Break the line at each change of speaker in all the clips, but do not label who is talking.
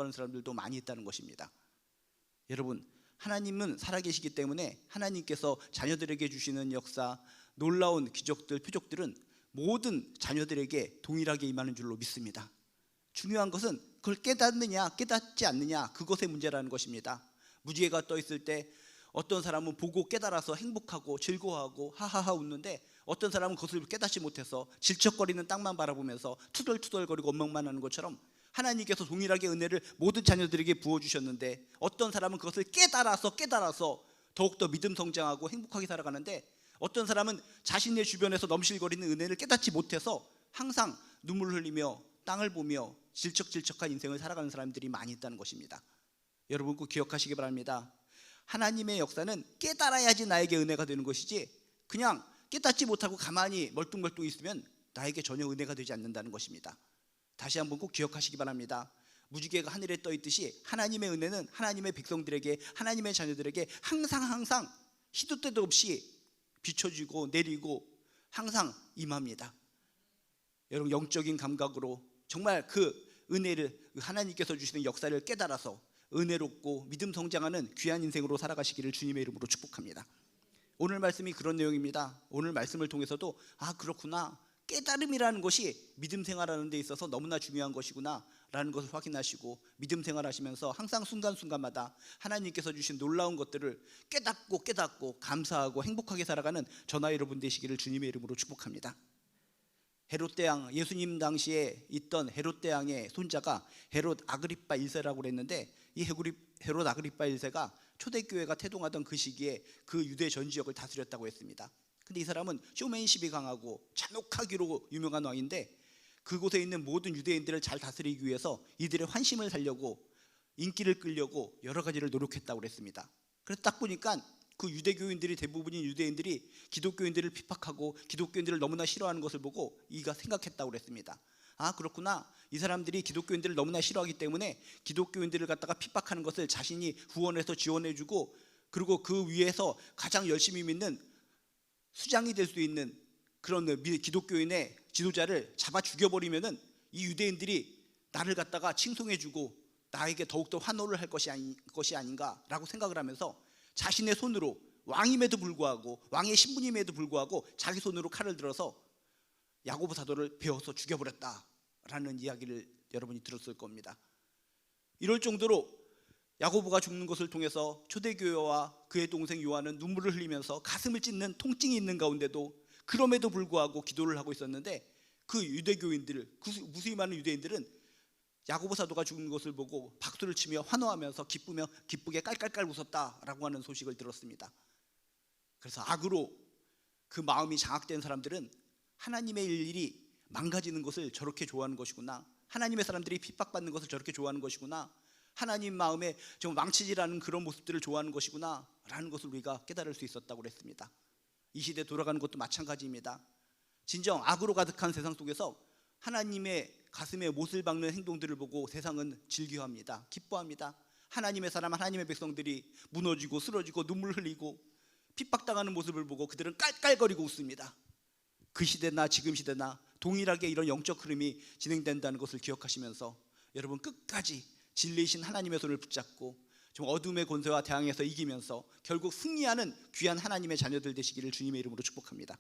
하는 사람들도 많이 있다는 것입니다. 여러분, 하나님은 살아계시기 때문에 하나님께서 자녀들에게 주시는 역사, 놀라운 기적들, 표적들은 모든 자녀들에게 동일하게 임하는 줄로 믿습니다. 중요한 것은 그걸 깨닫느냐 깨닫지 않느냐, 그것의 문제라는 것입니다. 무지개가 떠 있을 때 어떤 사람은 보고 깨달아서 행복하고 즐거워하고 하하하 웃는데, 어떤 사람은 그것을 깨닫지 못해서 질척거리는 땅만 바라보면서 투덜투덜거리고 원망만 하는 것처럼, 하나님께서 동일하게 은혜를 모든 자녀들에게 부어주셨는데 어떤 사람은 그것을 깨달아서 더욱더 믿음 성장하고 행복하게 살아가는데, 어떤 사람은 자신의 주변에서 넘실거리는 은혜를 깨닫지 못해서 항상 눈물을 흘리며 땅을 보며 질척질척한 인생을 살아가는 사람들이 많이 있다는 것입니다. 여러분 꼭 기억하시기 바랍니다. 하나님의 역사는 깨달아야지 나에게 은혜가 되는 것이지, 그냥 깨닫지 못하고 가만히 멀뚱멀뚱 있으면 나에게 전혀 은혜가 되지 않는다는 것입니다. 다시 한번 꼭 기억하시기 바랍니다. 무지개가 하늘에 떠 있듯이 하나님의 은혜는 하나님의 백성들에게, 하나님의 자녀들에게 항상 시도 때도 없이 비춰주고 내리고 항상 임합니다. 여러분, 영적인 감각으로 정말 그 은혜를, 하나님께서 주시는 역사를 깨달아서 은혜롭고 믿음 성장하는 귀한 인생으로 살아가시기를 주님의 이름으로 축복합니다. 오늘 말씀이 그런 내용입니다. 오늘 말씀을 통해서도 그렇구나, 깨달음이라는 것이 믿음 생활하는 데 있어서 너무나 중요한 것이구나 라는 것을 확인하시고, 믿음 생활하시면서 항상 순간순간마다 하나님께서 주신 놀라운 것들을 깨닫고 감사하고 행복하게 살아가는 저나 여러분 되시기를 주님의 이름으로 축복합니다. 헤롯 대왕, 예수님 당시에 있던 헤롯 대왕의 손자가 헤롯 아그리파 1세라고 그랬는데, 이 헤롯 아그리파 1세가 초대교회가 태동하던 그 시기에 그 유대 전 지역을 다스렸다고 했습니다. 근데 이 사람은 쇼맨십이 강하고 잔혹하기로 유명한 왕인데, 그곳에 있는 모든 유대인들을 잘 다스리기 위해서 이들의 환심을 살려고, 인기를 끌려고 여러 가지를 노력했다고 그랬습니다. 그래서 딱 보니까 그 유대교인들이, 대부분인 유대인들이 기독교인들을 핍박하고 기독교인들을 너무나 싫어하는 것을 보고 이가 생각했다고 그랬습니다. 그렇구나, 이 사람들이 기독교인들을 너무나 싫어하기 때문에 기독교인들을 갖다가 핍박하는 것을 자신이 후원해서 지원해주고, 그리고 그 위에서 가장 열심히 믿는 수장이 될 수 있는 그런 기독교인의 지도자를 잡아 죽여버리면은 이 유대인들이 나를 갖다가 칭송해주고 나에게 더욱더 환호를 할 것이 아닌가라고 생각을 하면서 자신의 손으로, 왕임에도 불구하고, 왕의 신분임에도 불구하고 자기 손으로 칼을 들어서 야고보 사도를 베어서 죽여버렸다라는 이야기를 여러분이 들었을 겁니다. 이럴 정도로 야고보가 죽는 것을 통해서 초대교회와 그의 동생 요한은 눈물을 흘리면서 가슴을 찢는 통증이 있는 가운데도 그럼에도 불구하고 기도를 하고 있었는데, 그 유대교인들, 그 무수히 많은 유대인들은 야고보 사도가 죽은 것을 보고 박수를 치며 환호하면서 기쁘게 깔깔깔 웃었다라고 하는 소식을 들었습니다. 그래서 악으로 그 마음이 장악된 사람들은 하나님의 일이 망가지는 것을 저렇게 좋아하는 것이구나, 하나님의 사람들이 핍박받는 것을 저렇게 좋아하는 것이구나, 하나님 마음에 좀 망치질하는 그런 모습들을 좋아하는 것이구나 라는 것을 우리가 깨달을 수 있었다고 그랬습니다. 이 시대 돌아가는 것도 마찬가지입니다. 진정 악으로 가득한 세상 속에서 하나님의 가슴에 못을 박는 행동들을 보고 세상은 즐겨합니다. 기뻐합니다. 하나님의 사람, 하나님의 백성들이 무너지고 쓰러지고 눈물 흘리고 핍박당하는 모습을 보고 그들은 깔깔거리고 웃습니다. 그 시대나 지금 시대나 동일하게 이런 영적 흐름이 진행된다는 것을 기억하시면서 여러분 끝까지 진리이신 하나님의 손을 붙잡고 좀 어둠의 권세와 대항해서 이기면서 결국 승리하는 귀한 하나님의 자녀들 되시기를 주님의 이름으로 축복합니다.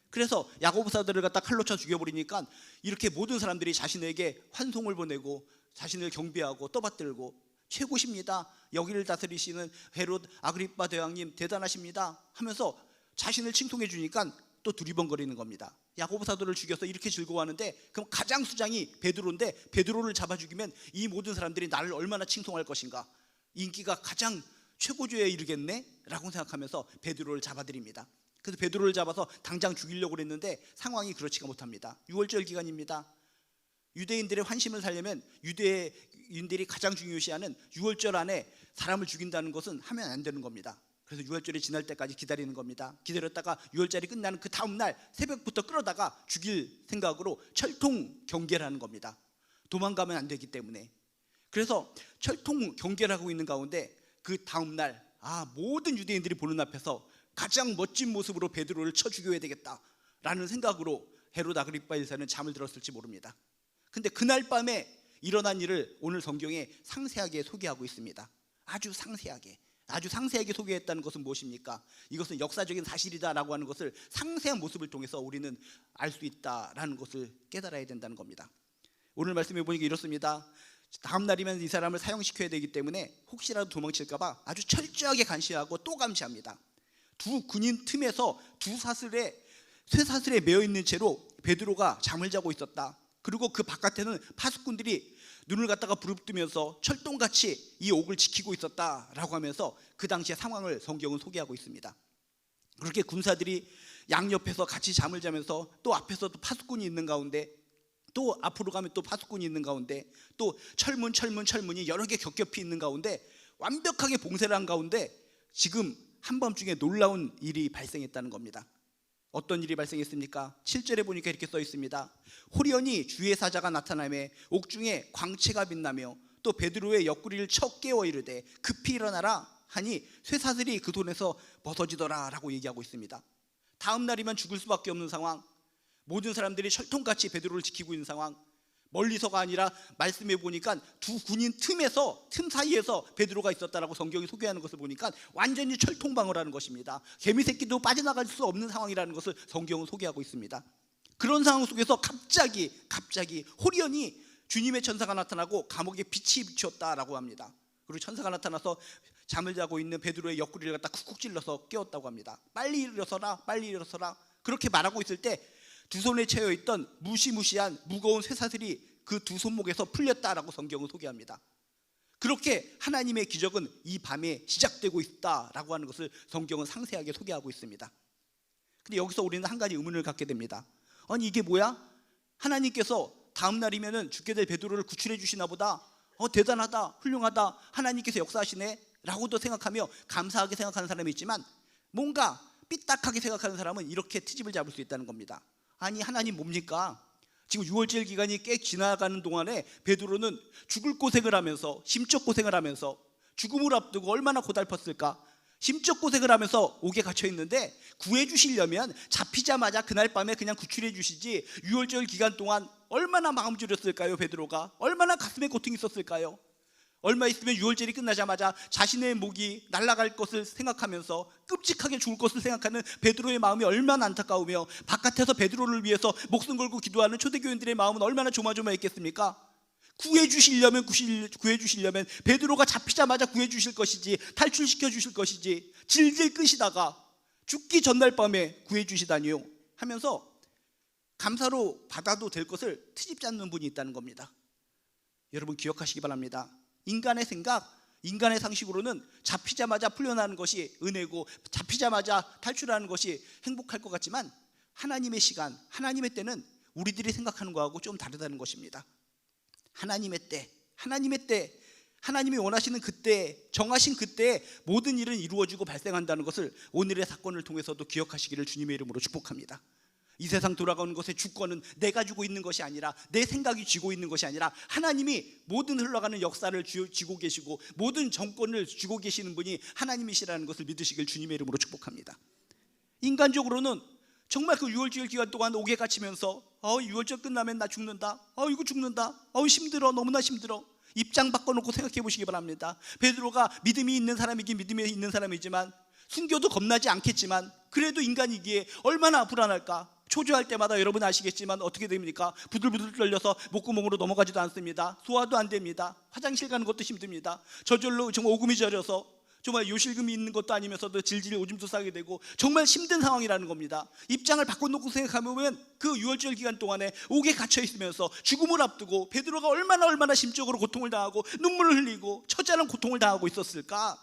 그래서 야고보 사도를 갖다 칼로 쳐 죽여버리니까 이렇게 모든 사람들이 자신에게 환송을 보내고 자신을 경배하고 떠받들고, 최고십니다, 여기를 다스리시는 헤롯 아그리파 대왕님 대단하십니다 하면서 자신을 칭송해 주니까 또 두리번거리는 겁니다. 야고보 사도를 죽여서 이렇게 즐거워하는데, 그럼 가장 수장이 베드로인데 베드로를 잡아 죽이면 이 모든 사람들이 나를 얼마나 칭송할 것인가, 인기가 가장 최고조에 이르겠네 라고 생각하면서 베드로를 잡아들입니다. 그래서 베드로를 잡아서 당장 죽이려고 했는데 상황이 그렇지가 못합니다. 6월절 기간입니다. 유대인들의 환심을 살려면 유대인들이 가장 중요시하는 6월절 안에 사람을 죽인다는 것은 하면 안 되는 겁니다. 그래서 6월절이 지날 때까지 기다리는 겁니다. 기다렸다가 6월절이 끝나는 그 다음날 새벽부터 끌어다가 죽일 생각으로 철통 경계를 하는 겁니다. 도망가면 안 되기 때문에. 그래서 철통 경계를 하고 있는 가운데 그 다음날 모든 유대인들이 보는 앞에서 가장 멋진 모습으로 베드로를 쳐 죽여야 되겠다라는 생각으로 헤롯 아그리파 1세는 잠을 들었을지 모릅니다. 근데 그날 밤에 일어난 일을 오늘 성경에 상세하게 소개하고 있습니다. 아주 상세하게 소개했다는 것은 무엇입니까? 이것은 역사적인 사실이다라고 하는 것을 상세한 모습을 통해서 우리는 알 수 있다라는 것을 깨달아야 된다는 겁니다. 오늘 말씀해 보니까 이렇습니다. 다음 날이면 이 사람을 사형시켜야 되기 때문에 혹시라도 도망칠까 봐 아주 철저하게 감시하고 또 감시합니다. 두 군인 틈에서 쇠사슬에 매여 있는 채로 베드로가 잠을 자고 있었다. 그리고 그 바깥에는 파수꾼들이 눈을 갖다가 부릅뜨면서 철동같이 이 옥을 지키고 있었다라고 하면서 그 당시의 상황을 성경은 소개하고 있습니다. 그렇게 군사들이 양옆에서 같이 잠을 자면서 또 앞에서도 파수꾼이 있는 가운데, 또 앞으로 가면 또 파수꾼이 있는 가운데, 또 철문이 여러 개 겹겹이 있는 가운데 완벽하게 봉쇄를 한 가운데 지금 한밤중에 놀라운 일이 발생했다는 겁니다. 어떤 일이 발생했습니까? 7절에 보니까 이렇게 써 있습니다. 호련히 주의 사자가 나타나며 옥중에 광채가 빛나며 또 베드로의 옆구리를 쳐 깨워 이르되 급히 일어나라 하니 쇠사슬이 그 손에서 벗어지더라 라고 얘기하고 있습니다. 다음 날이면 죽을 수밖에 없는 상황, 모든 사람들이 철통같이 베드로를 지키고 있는 상황, 멀리서가 아니라 말씀해 보니까 두 군인 틈 사이에서 베드로가 있었다라고 성경이 소개하는 것을 보니까 완전히 철통방을 하는 것입니다. 개미새끼도 빠져나갈 수 없는 상황이라는 것을 성경은 소개하고 있습니다. 그런 상황 속에서 갑자기 호련히 주님의 천사가 나타나고 감옥에 빛이 비쳤다라고 합니다. 그리고 천사가 나타나서 잠을 자고 있는 베드로의 옆구리를 갖다 쿡쿡 찔러서 깨웠다고 합니다. 빨리 일어서라. 그렇게 말하고 있을 때 두 손에 채여 있던 무시무시한 무거운 쇠사슬이 그 두 손목에서 풀렸다라고 성경은 소개합니다. 그렇게 하나님의 기적은 이 밤에 시작되고 있다라고 하는 것을 성경은 상세하게 소개하고 있습니다. 근데 여기서 우리는 한 가지 의문을 갖게 됩니다. 아니 이게 뭐야? 하나님께서 다음 날이면은 죽게 될 베드로를 구출해 주시나 보다. 대단하다, 훌륭하다, 하나님께서 역사하시네 라고도 생각하며 감사하게 생각하는 사람이 있지만, 뭔가 삐딱하게 생각하는 사람은 이렇게 트집을 잡을 수 있다는 겁니다. 아니 하나님 뭡니까? 지금 6월절 기간이 꽤 지나가는 동안에 베드로는 죽을 고생을 하면서, 심적 고생을 하면서, 죽음을 앞두고 얼마나 고달팠을까? 심적 고생을 하면서 옥에 갇혀 있는데 구해 주시려면 잡히자마자 그날 밤에 그냥 구출해 주시지, 6월절 기간 동안 얼마나 마음 졸였을까요? 베드로가 얼마나 가슴에 고통이 있었을까요? 얼마 있으면 6월절이 끝나자마자 자신의 목이 날아갈 것을 생각하면서 끔찍하게 죽을 것을 생각하는 베드로의 마음이 얼마나 안타까우며, 바깥에서 베드로를 위해서 목숨 걸고 기도하는 초대교인들의 마음은 얼마나 조마조마했겠습니까? 구해주시려면 베드로가 잡히자마자 구해주실 것이지, 탈출시켜 주실 것이지, 질질 끄시다가 죽기 전날 밤에 구해주시다니요 하면서 감사로 받아도 될 것을 트집 잡는 분이 있다는 겁니다. 여러분 기억하시기 바랍니다. 인간의 생각, 인간의 상식으로는 잡히자마자 풀려나는 것이 은혜고 잡히자마자 탈출하는 것이 행복할 것 같지만, 하나님의 시간, 하나님의 때는 우리들이 생각하는 것하고 좀 다르다는 것입니다. 하나님의 때, 하나님이 원하시는 그때, 정하신 그때에 모든 일은 이루어지고 발생한다는 것을 오늘의 사건을 통해서도 기억하시기를 주님의 이름으로 축복합니다. 이 세상 돌아가는 것의 주권은 내가 쥐고 있는 것이 아니라, 내 생각이 쥐고 있는 것이 아니라, 하나님이 모든 흘러가는 역사를 쥐고 계시고 모든 정권을 쥐고 계시는 분이 하나님이시라는 것을 믿으시길 주님의 이름으로 축복합니다. 인간적으로는 정말 그 6월절 기간 동안 옥에 갇히면서 6월절 끝나면 나 죽는다, 이거 죽는다, 힘들어, 너무나 힘들어. 입장 바꿔놓고 생각해 보시기 바랍니다. 베드로가 믿음이 있는 사람이긴 믿음이 있는 사람이지만, 순교도 겁나지 않겠지만 그래도 인간이기에 얼마나 불안할까. 초조할 때마다 여러분 아시겠지만 어떻게 됩니까? 부들부들 떨려서 목구멍으로 넘어가지도 않습니다. 소화도 안 됩니다. 화장실 가는 것도 힘듭니다. 저절로 정말 오금이 저려서 정말 요실금이 있는 것도 아니면서도 질질 오줌도 싸게 되고 정말 힘든 상황이라는 겁니다. 입장을 바꿔놓고 생각하면 그 6월절 기간 동안에 옥에 갇혀 있으면서 죽음을 앞두고 베드로가 얼마나 심적으로 고통을 당하고 눈물을 흘리고 처절한 고통을 당하고 있었을까?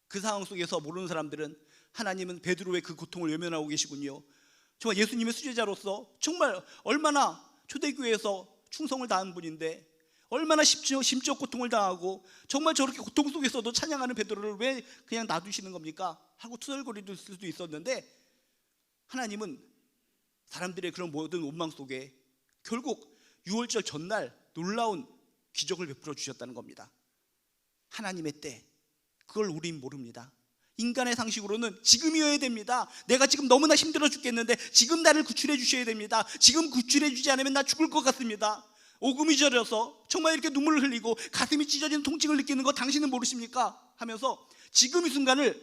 그 상황 속에서 모르는 사람들은 하나님은 베드로의 그 고통을 외면하고 계시군요. 정말 예수님의 수제자로서 정말 얼마나 초대교회에서 충성을 다한 분인데 얼마나 심적 고통을 당하고 정말 저렇게 고통 속에서도 찬양하는 베드로를 왜 그냥 놔두시는 겁니까? 하고 투덜거릴 수도 있었는데, 하나님은 사람들의 그런 모든 원망 속에 결국 6월절 전날 놀라운 기적을 베풀어 주셨다는 겁니다. 하나님의 때, 그걸 우린 모릅니다. 인간의 상식으로는 지금이어야 됩니다. 내가 지금 너무나 힘들어 죽겠는데 지금 나를 구출해 주셔야 됩니다. 지금 구출해 주지 않으면 나 죽을 것 같습니다. 오금이 저려서 정말 이렇게 눈물을 흘리고 가슴이 찢어지는 통증을 느끼는 거 당신은 모르십니까? 하면서 지금 이 순간을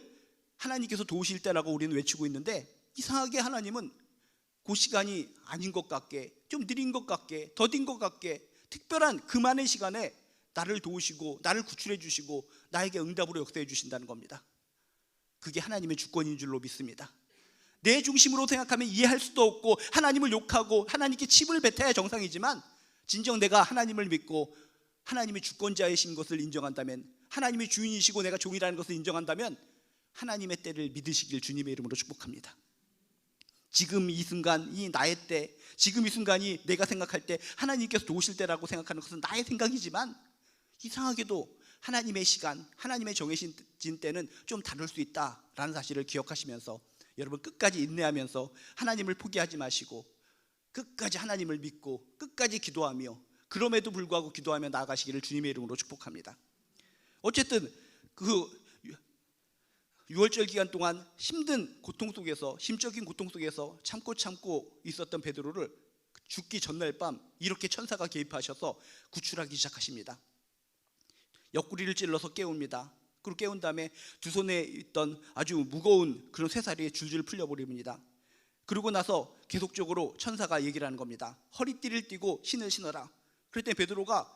하나님께서 도우실 때라고 우리는 외치고 있는데, 이상하게 하나님은 그 시간이 아닌 것 같게, 좀 느린 것 같게, 더딘 것 같게, 특별한 그만의 시간에 나를 도우시고 나를 구출해 주시고 나에게 응답으로 역사해 주신다는 겁니다. 그게 하나님의 주권인 줄로 믿습니다. 내 중심으로 생각하면 이해할 수도 없고 하나님을 욕하고 하나님께 침을 뱉어야 정상이지만, 진정 내가 하나님을 믿고 하나님의 주권자이신 것을 인정한다면, 하나님의 주인이시고 내가 종이라는 것을 인정한다면 하나님의 때를 믿으시길 주님의 이름으로 축복합니다. 지금 이 순간이 나의 때, 지금 이 순간이 내가 생각할 때 하나님께서 도우실 때라고 생각하는 것은 나의 생각이지만, 이상하게도 하나님의 시간, 하나님의 정해진 때는 좀 다를 수 있다라는 사실을 기억하시면서 여러분 끝까지 인내하면서 하나님을 포기하지 마시고 끝까지 하나님을 믿고 끝까지 기도하며, 그럼에도 불구하고 기도하며 나아가시기를 주님의 이름으로 축복합니다. 어쨌든 그 6월절 기간 동안 힘든 고통 속에서, 심적인 고통 속에서 참고 있었던 베드로를 죽기 전날 밤 이렇게 천사가 개입하셔서 구출하기 시작하십니다. 옆구리를 찔러서 깨웁니다. 그리고 깨운 다음에 두 손에 있던 아주 무거운 그런 쇠사리에 줄줄 풀려버립니다. 그러고 나서 계속적으로 천사가 얘기를 하는 겁니다. 허리띠를 띠고 신을 신어라. 그랬더니 베드로가,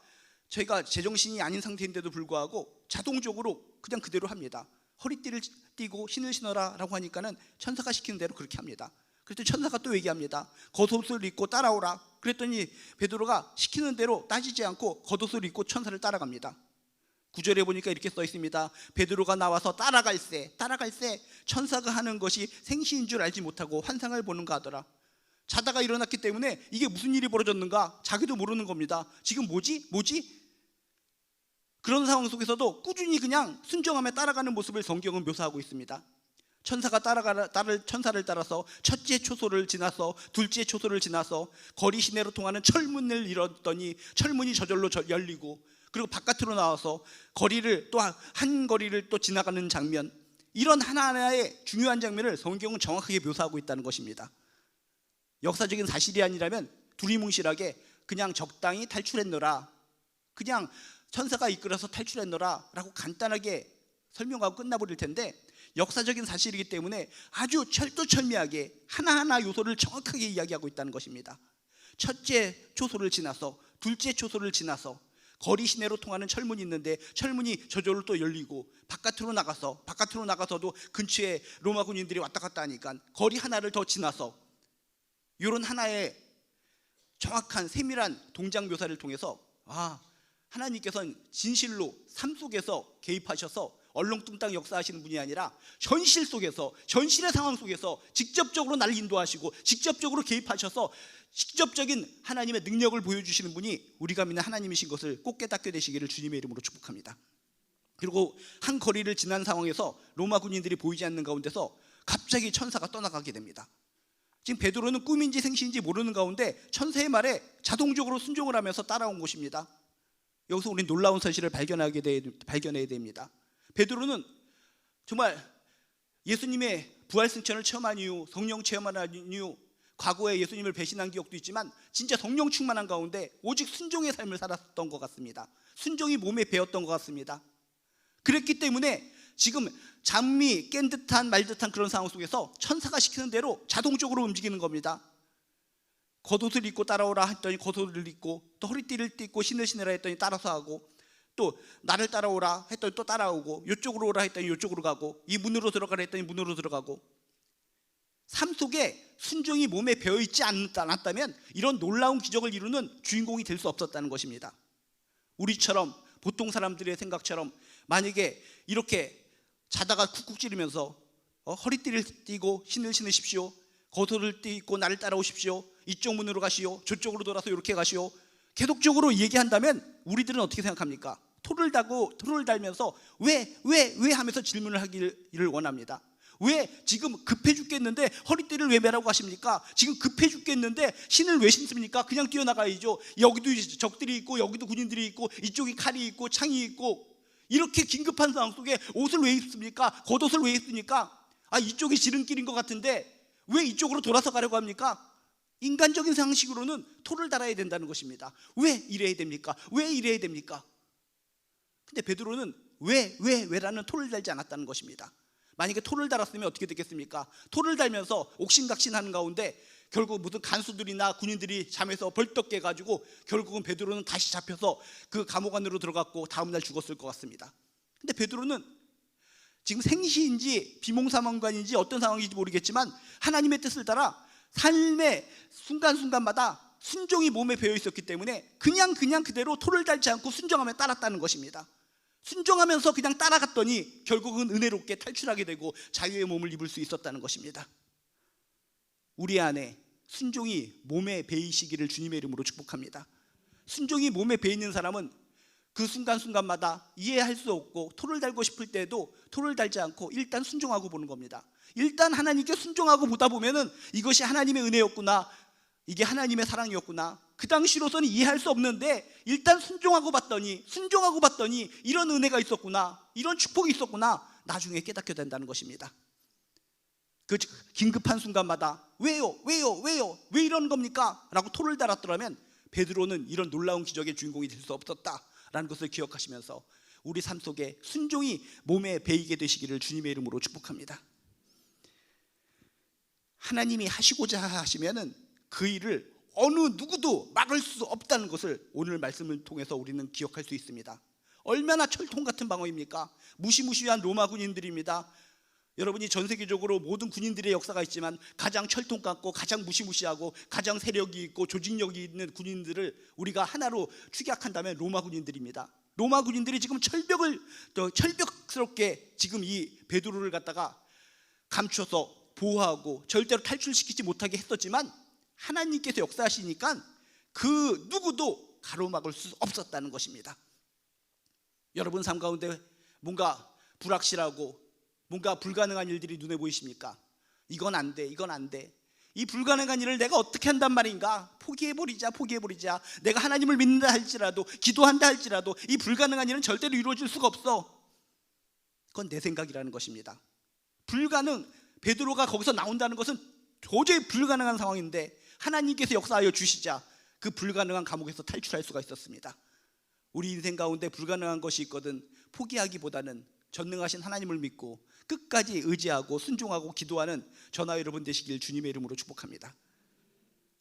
저희가 제정신이 아닌 상태인데도 불구하고 자동적으로 그냥 그대로 합니다. 허리띠를 띠고 신을 신어라 라고 하니까는 천사가 시키는 대로 그렇게 합니다. 그랬더니 천사가 또 얘기합니다. 겉옷을 입고 따라오라. 그랬더니 베드로가 시키는 대로 따지지 않고 겉옷을 입고 천사를 따라갑니다. 9절에 보니까 이렇게 써 있습니다. 베드로가 나와서 따라갈새 천사가 하는 것이 생시인 줄 알지 못하고 환상을 보는가 하더라. 자다가 일어났기 때문에 이게 무슨 일이 벌어졌는가 자기도 모르는 겁니다. 지금 뭐지? 그런 상황 속에서도 꾸준히 그냥 순종하며 따라가는 모습을 성경은 묘사하고 있습니다. 천사가 천사를 따라서 첫째 초소를 지나서 둘째 초소를 지나서 거리 시내로 통하는 철문을 잃었더니 철문이 저절로 열리고, 그리고 바깥으로 나와서 거리를 또 한 거리를 또 지나가는 장면, 이런 하나하나의 중요한 장면을 성경은 정확하게 묘사하고 있다는 것입니다. 역사적인 사실이 아니라면 두리뭉실하게 그냥 적당히 탈출했노라, 그냥 천사가 이끌어서 탈출했노라 라고 간단하게 설명하고 끝나버릴 텐데, 역사적인 사실이기 때문에 아주 철두철미하게 하나하나 요소를 정확하게 이야기하고 있다는 것입니다. 첫째 초소를 지나서 둘째 초소를 지나서 거리 시내로 통하는 철문이 있는데 철문이 저절로 또 열리고, 바깥으로 나가서도 근처에 로마 군인들이 왔다 갔다 하니까 거리 하나를 더 지나서, 이런 하나의 정확한 세밀한 동작 묘사를 통해서 하나님께서는 진실로 삶 속에서 개입하셔서 얼렁뚱땅 역사하시는 분이 아니라 현실 속에서, 현실의 상황 속에서 직접적으로 나를 인도하시고 직접적으로 개입하셔서 직접적인 하나님의 능력을 보여주시는 분이 우리가 믿는 하나님이신 것을 꼭 깨닫게 되시기를 주님의 이름으로 축복합니다. 그리고 한 거리를 지난 상황에서 로마 군인들이 보이지 않는 가운데서 갑자기 천사가 떠나가게 됩니다. 지금 베드로는 꿈인지 생시인지 모르는 가운데 천사의 말에 자동적으로 순종을 하면서 따라온 것입니다. 여기서 우리는 놀라운 사실을 발견해야 됩니다. 베드로는 정말 예수님의 부활 승천을 체험한 이후, 성령 체험한 이후, 과거에 예수님을 배신한 기억도 있지만 진짜 성령 충만한 가운데 오직 순종의 삶을 살았던 것 같습니다. 순종이 몸에 배었던 것 같습니다. 그랬기 때문에 지금 잠이 깬 듯한 말 듯한 그런 상황 속에서 천사가 시키는 대로 자동적으로 움직이는 겁니다. 겉옷을 입고 따라오라 했더니 겉옷을 입고, 또 허리띠를 띠고 신을 신으라 했더니 따라서 하고, 또 나를 따라오라 했더니 또 따라오고, 이쪽으로 오라 했더니 이쪽으로 가고, 이 문으로 들어가라 했더니 문으로 들어가고. 삶 속에 순종이 몸에 배어있지 않았다면 이런 놀라운 기적을 이루는 주인공이 될 수 없었다는 것입니다. 우리처럼, 보통 사람들의 생각처럼 만약에 이렇게 자다가 쿡쿡 찌르면서 허리띠를 띠고 신을 신으십시오, 겉옷을 띠고 나를 따라오십시오, 이쪽 문으로 가시오, 저쪽으로 돌아서 이렇게 가시오, 계속적으로 얘기한다면 우리들은 어떻게 생각합니까? 토를 달면서 왜 하면서 질문을 하기를 원합니다. 왜 지금 급해 죽겠는데 허리띠를 왜 매라고 하십니까? 지금 급해 죽겠는데 신을 왜 신습니까? 그냥 뛰어나가야죠. 여기도 적들이 있고 여기도 군인들이 있고 이쪽이 칼이 있고 창이 있고, 이렇게 긴급한 상황 속에 옷을 왜 입습니까? 겉옷을 왜 입습니까? 이쪽이 지름길인 것 같은데 왜 이쪽으로 돌아서 가려고 합니까? 인간적인 상식으로는 토를 달아야 된다는 것입니다. 왜 이래야 됩니까? 왜 이래야 됩니까? 근데 베드로는 왜라는 토를 달지 않았다는 것입니다. 만약에 토를 달았으면 어떻게 됐겠습니까? 토를 달면서 옥신각신하는 가운데 결국 무슨 간수들이나 군인들이 잠에서 벌떡 깨가지고 결국은 베드로는 다시 잡혀서 그 감옥 안으로 들어갔고 다음날 죽었을 것 같습니다. 근데 베드로는 지금 생시인지 비몽사몽간인지 어떤 상황인지 모르겠지만 하나님의 뜻을 따라 삶의 순간순간마다 순종이 몸에 배어 있었기 때문에 그냥 그대로 토를 달지 않고 순종하며 따랐다는 것입니다. 순종하면서 그냥 따라갔더니 결국은 은혜롭게 탈출하게 되고 자유의 몸을 입을 수 있었다는 것입니다. 우리 안에 순종이 몸에 배이시기를 주님의 이름으로 축복합니다. 순종이 몸에 배이는 사람은 그 순간순간마다 이해할 수 없고 토를 달고 싶을 때에도 토를 달지 않고 일단 순종하고 보는 겁니다. 일단 하나님께 순종하고 보다 보면은 이것이 하나님의 은혜였구나, 이게 하나님의 사랑이었구나, 그 당시로서는 이해할 수 없는데 일단 순종하고 봤더니 이런 은혜가 있었구나, 이런 축복이 있었구나, 나중에 깨닫게 된다는 것입니다. 그 긴급한 순간마다 왜요? 왜 이러는 겁니까? 라고 토를 달았더라면 베드로는 이런 놀라운 기적의 주인공이 될 수 없었다라는 것을 기억하시면서 우리 삶 속에 순종이 몸에 배이게 되시기를 주님의 이름으로 축복합니다. 하나님이 하시고자 하시면은 그 일을 어느 누구도 막을 수 없다는 것을 오늘 말씀을 통해서 우리는 기억할 수 있습니다. 얼마나 철통 같은 방어입니까? 무시무시한 로마 군인들입니다. 여러분이 전 세계적으로 모든 군인들의 역사가 있지만 가장 철통 같고 가장 무시무시하고 가장 세력이 있고 조직력이 있는 군인들을 우리가 하나로 축약한다면 로마 군인들입니다. 로마 군인들이 지금 철벽스럽게 지금 이 베드로를 갖다가 감춰서 보호하고 절대로 탈출시키지 못하게 했었지만 하나님께서 역사하시니까 그 누구도 가로막을 수 없었다는 것입니다. 여러분 삶 가운데 뭔가 불확실하고 뭔가 불가능한 일들이 눈에 보이십니까? 이건 안 돼. 이 불가능한 일을 내가 어떻게 한단 말인가? 포기해버리자. 내가 하나님을 믿는다 할지라도, 기도한다 할지라도 이 불가능한 일은 절대로 이루어질 수가 없어. 그건 내 생각이라는 것입니다. 베드로가 거기서 나온다는 것은 도저히 불가능한 상황인데 하나님께서 역사하여 주시자 그 불가능한 감옥에서 탈출할 수가 있었습니다. 우리 인생 가운데 불가능한 것이 있거든 포기하기보다는 전능하신 하나님을 믿고 끝까지 의지하고 순종하고 기도하는 저나 여러분 되시길 주님의 이름으로 축복합니다.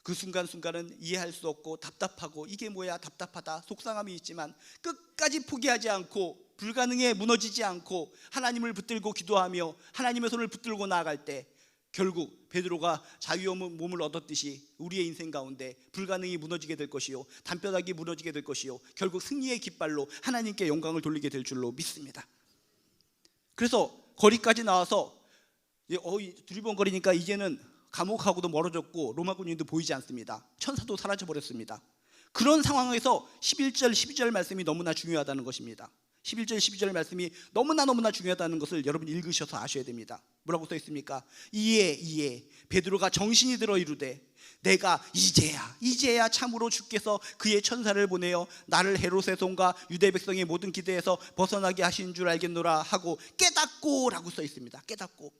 그 순간순간은 이해할 수 없고 답답하고 이게 뭐야 답답하다 속상함이 있지만 끝까지 포기하지 않고 불가능에 무너지지 않고 하나님을 붙들고 기도하며 하나님의 손을 붙들고 나아갈 때 결국 베드로가 자유의 몸을 얻었듯이 우리의 인생 가운데 불가능이 무너지게 될 것이요 담벼락이 무너지게 될 것이요 결국 승리의 깃발로 하나님께 영광을 돌리게 될 줄로 믿습니다. 그래서 거리까지 나와서 두리번거리니까 이제는 감옥하고도 멀어졌고 로마 군인도 보이지 않습니다. 천사도 사라져버렸습니다. 그런 상황에서 11절 12절 말씀이 너무나 중요하다는 것입니다. 11절 12절 말씀이 너무나 중요하다는 것을 여러분 읽으셔서 아셔야 됩니다. 뭐라고 써 있습니까? 이에 베드로가 정신이 들어 이르되 내가 이제야 참으로 주께서 그의 천사를 보내어 나를 헤롯의 손과 유대 백성의 모든 기대에서 벗어나게 하신 줄 알겠노라 하고 깨닫고 라고 써 있습니다. 깨닫고.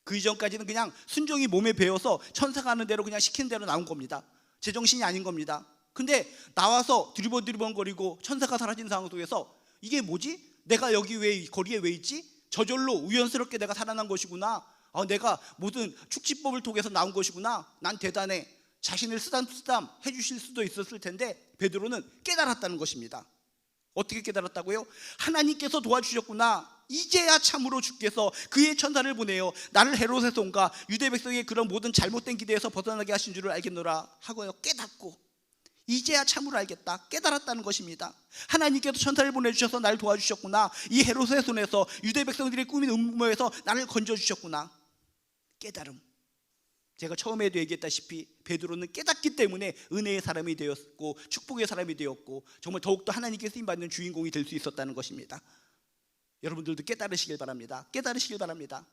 그 이전까지는 그냥 순종이 몸에 배어서 천사가 하는 대로 그냥 시키는 대로 나온 겁니다. 제정신이 아닌 겁니다. 근데 나와서 두리번거리고 천사가 사라진 상황 속에서 이게 뭐지? 내가 여기 거리에 왜 있지? 저절로 우연스럽게 내가 살아난 것이구나. 내가 모든 축지법을 통해서 나온 것이구나. 난 대단해. 자신을 쓰담쓰담 해주실 수도 있었을 텐데 베드로는 깨달았다는 것입니다. 어떻게 깨달았다고요? 하나님께서 도와주셨구나. 이제야 참으로 주께서 그의 천사를 보내어 나를 헤롯의 손과 유대 백성의 그런 모든 잘못된 기대에서 벗어나게 하신 줄을 알겠노라 하고요. 깨닫고 이제야 참으로 알겠다. 깨달았다는 것입니다. 하나님께서 천사를 보내주셔서 나를 도와주셨구나. 이 헤롯의 손에서 유대 백성들의 꾸민 음모에서 나를 건져주셨구나. 깨달음. 제가 처음에도 얘기했다시피 베드로는 깨닫기 때문에 은혜의 사람이 되었고 축복의 사람이 되었고 정말 더욱더 하나님께 쓰임받는 주인공이 될 수 있었다는 것입니다. 여러분들도 깨달으시길 바랍니다.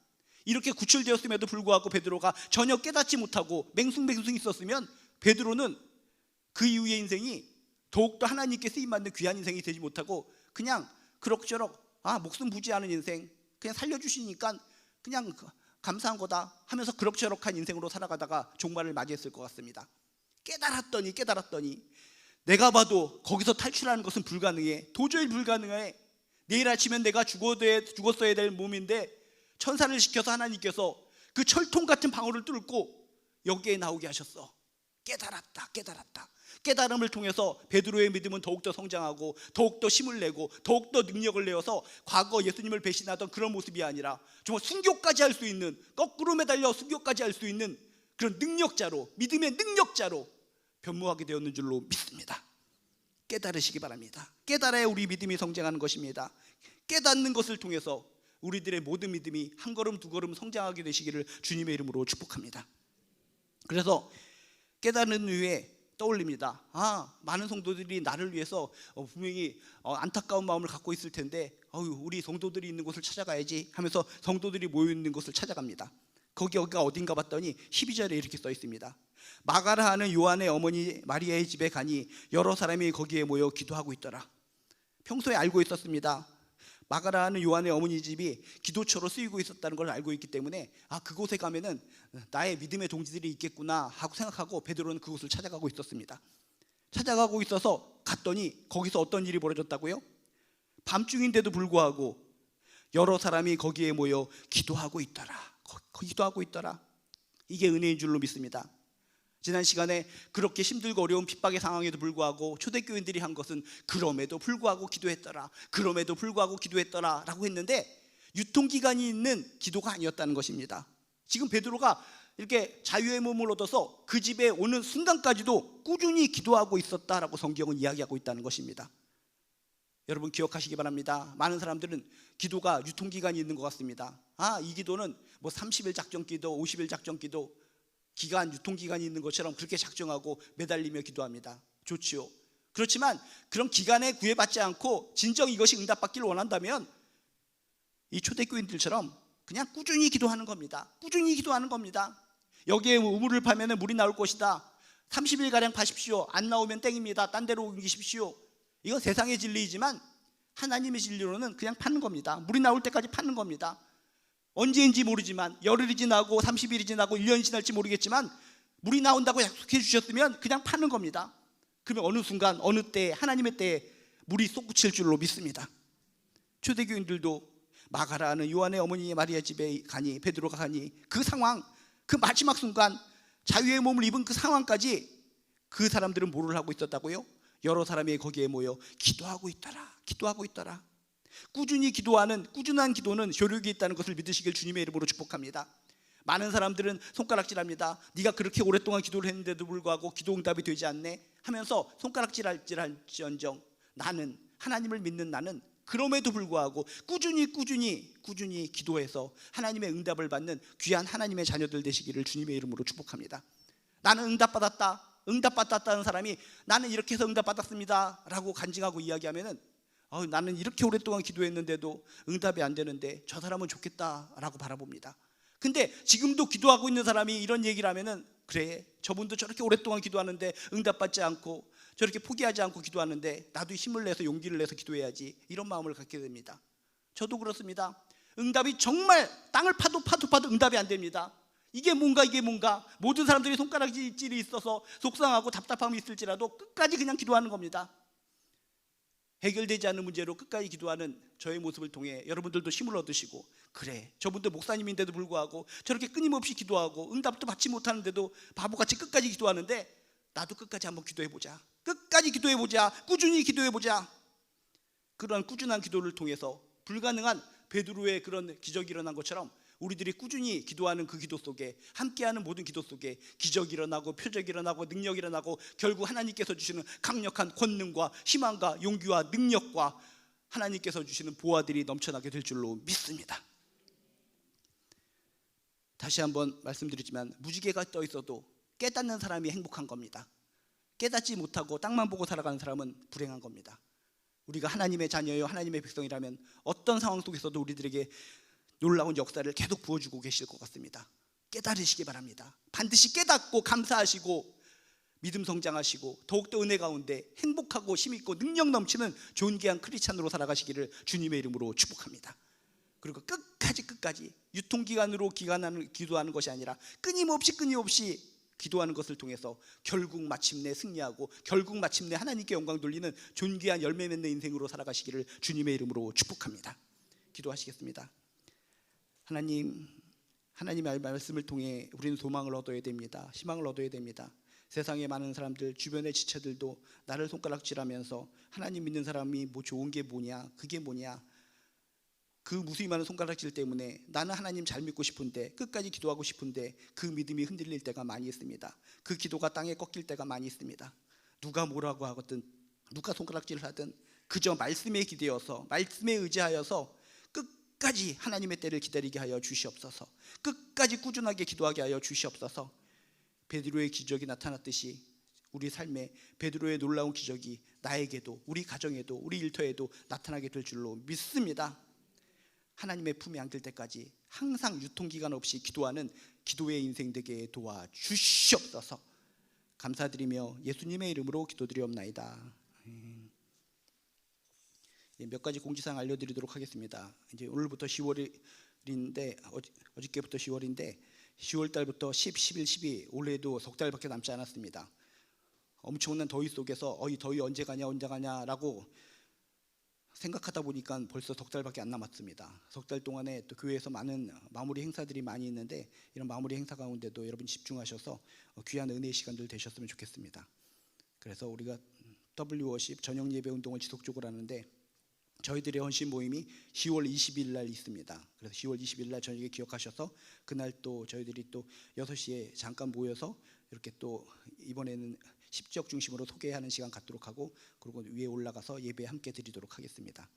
이렇게 구출되었음에도 불구하고 베드로가 전혀 깨닫지 못하고 맹숭맹숭 있었으면 베드로는 그 이후의 인생이 더욱더 하나님께 쓰임받는 귀한 인생이 되지 못하고 그냥 그럭저럭 목숨 부지하는 인생, 그냥 살려주시니까 그냥 감사한 거다 하면서 그럭저럭한 인생으로 살아가다가 종말을 맞이했을 것 같습니다. 깨달았더니 내가 봐도 거기서 탈출하는 것은 불가능해. 도저히 불가능해. 내일 아침엔 내가 죽었어야 될 몸인데 천사를 시켜서 하나님께서 그 철통 같은 방울을 뚫고 여기에 나오게 하셨어. 깨달았다. 깨달음을 통해서 베드로의 믿음은 더욱더 성장하고 더욱더 힘을 내고 더욱더 능력을 내어서 과거 예수님을 배신하던 그런 모습이 아니라 정말 순교까지 할 수 있는, 거꾸로 매달려 순교까지 할 수 있는 그런 능력자로, 믿음의 능력자로 변모하게 되었는 줄로 믿습니다. 깨달으시기 바랍니다. 깨달아야 우리 믿음이 성장하는 것입니다. 깨닫는 것을 통해서 우리들의 모든 믿음이 한 걸음 두 걸음 성장하게 되시기를 주님의 이름으로 축복합니다. 그래서 깨달은 후에 떠올립니다. 많은 성도들이 나를 위해서 분명히 안타까운 마음을 갖고 있을 텐데 우리 성도들이 있는 곳을 찾아가야지 하면서 성도들이 모여 있는 곳을 찾아갑니다. 거기가 어딘가 봤더니 12절에 이렇게 써 있습니다. 마가라 하는 요한의 어머니 마리아의 집에 가니 여러 사람이 거기에 모여 기도하고 있더라. 평소에 알고 있었습니다. 마가라 하는 요한의 어머니 집이 기도처로 쓰이고 있었다는 걸 알고 있기 때문에 그곳에 가면은 나의 믿음의 동지들이 있겠구나 하고 생각하고 베드로는 그곳을 찾아가고 있었습니다. 찾아가고 있어서 갔더니 거기서 어떤 일이 벌어졌다고요? 밤중인데도 불구하고 여러 사람이 거기에 모여 기도하고 있더라. 이게 은혜인 줄로 믿습니다. 지난 시간에 그렇게 힘들고 어려운 핍박의 상황에도 불구하고 초대교인들이 한 것은 그럼에도 불구하고 기도했더라 라고 했는데 유통기간이 있는 기도가 아니었다는 것입니다. 지금 베드로가 이렇게 자유의 몸을 얻어서 그 집에 오는 순간까지도 꾸준히 기도하고 있었다라고 성경은 이야기하고 있다는 것입니다. 여러분 기억하시기 바랍니다. 많은 사람들은 기도가 유통기간이 있는 것 같습니다. 이 기도는 30일 작정 기도, 50일 작정 기도, 유통기간이 있는 것처럼 그렇게 작정하고 매달리며 기도합니다. 좋지요. 그렇지만 그런 기간에 구애받지 않고 진정 이것이 응답받기를 원한다면 이 초대교인들처럼 그냥 꾸준히 기도하는 겁니다. 여기에 우물을 파면 물이 나올 것이다. 30일가량 파십시오. 안 나오면 땡입니다. 딴 데로 옮기십시오. 이건 세상의 진리이지만 하나님의 진리로는 그냥 파는 겁니다. 물이 나올 때까지 파는 겁니다. 언제인지 모르지만 열흘이 지나고 30일이 지나고 1년이 지날지 모르겠지만 물이 나온다고 약속해 주셨으면 그냥 파는 겁니다. 그러면 어느 순간 어느 때에 하나님의 때에 물이 솟구칠 줄로 믿습니다. 초대교인들도 마가라는 요한의 어머니 마리아 집에 가니 베드로가 가니 그 상황, 그 마지막 순간 자유의 몸을 입은 그 상황까지 그 사람들은 뭐를 하고 있었다고요? 여러 사람이 거기에 모여 기도하고 있더라. 꾸준한 기도는 효력이 있다는 것을 믿으시길 주님의 이름으로 축복합니다. 많은 사람들은 손가락질합니다. 네가 그렇게 오랫동안 기도를 했는데도 불구하고 기도 응답이 되지 않네 하면서 손가락질할지언정 나는, 하나님을 믿는 나는 그럼에도 불구하고 꾸준히 기도해서 하나님의 응답을 받는 귀한 하나님의 자녀들 되시기를 주님의 이름으로 축복합니다. 나는 응답받았다는 사람이 나는 이렇게 해서 응답받았습니다 라고 간증하고 이야기하면은 나는 이렇게 오랫동안 기도했는데도 응답이 안 되는데 저 사람은 좋겠다라고 바라봅니다. 근데 지금도 기도하고 있는 사람이 이런 얘기를 하면은 그래, 저분도 저렇게 오랫동안 기도하는데 응답받지 않고 저렇게 포기하지 않고 기도하는데 나도 힘을 내서 용기를 내서 기도해야지, 이런 마음을 갖게 됩니다. 저도 그렇습니다. 응답이 정말 땅을 파도 응답이 안 됩니다. 이게 뭔가 모든 사람들이 손가락질이 있어서 속상하고 답답함이 있을지라도 끝까지 그냥 기도하는 겁니다. 해결되지 않는 문제로 끝까지 기도하는 저의 모습을 통해 여러분들도 힘을 얻으시고, 그래, 저분도 목사님인데도 불구하고 저렇게 끊임없이 기도하고 응답도 받지 못하는데도 바보같이 끝까지 기도하는데 나도 끝까지 한번 기도해보자, 꾸준히 기도해보자. 그런 꾸준한 기도를 통해서 불가능한 베드로의 그런 기적이 일어난 것처럼 우리들이 꾸준히 기도하는 그 기도 속에, 함께하는 모든 기도 속에 기적이 일어나고 표적이 일어나고 능력이 일어나고 결국 하나님께서 주시는 강력한 권능과 희망과 용기와 능력과 하나님께서 주시는 보화들이 넘쳐나게 될 줄로 믿습니다. 다시 한번 말씀드리지만 무지개가 떠 있어도 깨닫는 사람이 행복한 겁니다. 깨닫지 못하고 땅만 보고 살아가는 사람은 불행한 겁니다. 우리가 하나님의 자녀요, 하나님의 백성이라면 어떤 상황 속에서도 우리들에게 놀라운 역사를 계속 부어주고 계실 것 같습니다. 깨달으시기 바랍니다. 반드시 깨닫고 감사하시고 믿음 성장하시고 더욱더 은혜 가운데 행복하고 힘있고 능력 넘치는 존귀한 크리스찬으로 살아가시기를 주님의 이름으로 축복합니다. 그리고 끝까지 유통기간으로 기도하는 것이 아니라 끊임없이 기도하는 것을 통해서 결국 마침내 승리하고 결국 마침내 하나님께 영광 돌리는 존귀한 열매 맺는 인생으로 살아가시기를 주님의 이름으로 축복합니다. 기도하시겠습니다. 하나님의 말씀을 통해 우리는 소망을 얻어야 됩니다. 희망을 얻어야 됩니다. 세상에 많은 사람들, 주변의 지체들도 나를 손가락질하면서 하나님 믿는 사람이 뭐 좋은 게 뭐냐, 그게 뭐냐, 그 무수히 많은 손가락질 때문에 나는 하나님 잘 믿고 싶은데, 끝까지 기도하고 싶은데 그 믿음이 흔들릴 때가 많이 있습니다. 그 기도가 땅에 꺾일 때가 많이 있습니다. 누가 뭐라고 하거든, 누가 손가락질을 하든 그저 말씀에 기대어서, 말씀에 의지하여서 끝까지 하나님의 때를 기다리게 하여 주시옵소서. 끝까지 꾸준하게 기도하게 하여 주시옵소서. 베드로의 기적이 나타났듯이 우리 삶에 베드로의 놀라운 기적이 나에게도, 우리 가정에도, 우리 일터에도 나타나게 될 줄로 믿습니다. 하나님의 품에 안길 때까지 항상 유통기간 없이 기도하는 기도의 인생 되게 도와주시옵소서. 감사드리며 예수님의 이름으로 기도드리옵나이다. 몇 가지 공지사항 알려드리도록 하겠습니다. 이제 오늘부터 10월인데, 어저께부터 10월인데 10월달부터 10, 11, 12 올해도 석 달밖에 남지 않았습니다. 엄청난 더위 속에서 이 더위 언제 가냐라고 생각하다 보니까 벌써 석 달밖에 안 남았습니다. 석 달 동안에 또 교회에서 많은 마무리 행사들이 많이 있는데, 이런 마무리 행사 가운데도 여러분 집중하셔서 귀한 은혜의 시간들 되셨으면 좋겠습니다. 그래서 우리가 W워십 저녁 예배 운동을 지속적으로 하는데, 저희들의 헌신 모임이 10월 20일 날 있습니다. 그래서 10월 20일 날 저녁에 기억하셔서 그날 또 저희들이 또 6시에 잠깐 모여서 이렇게 또 이번에는 10지역 중심으로 소개하는 시간 갖도록 하고, 그리고 위에 올라가서 예배 함께 드리도록 하겠습니다.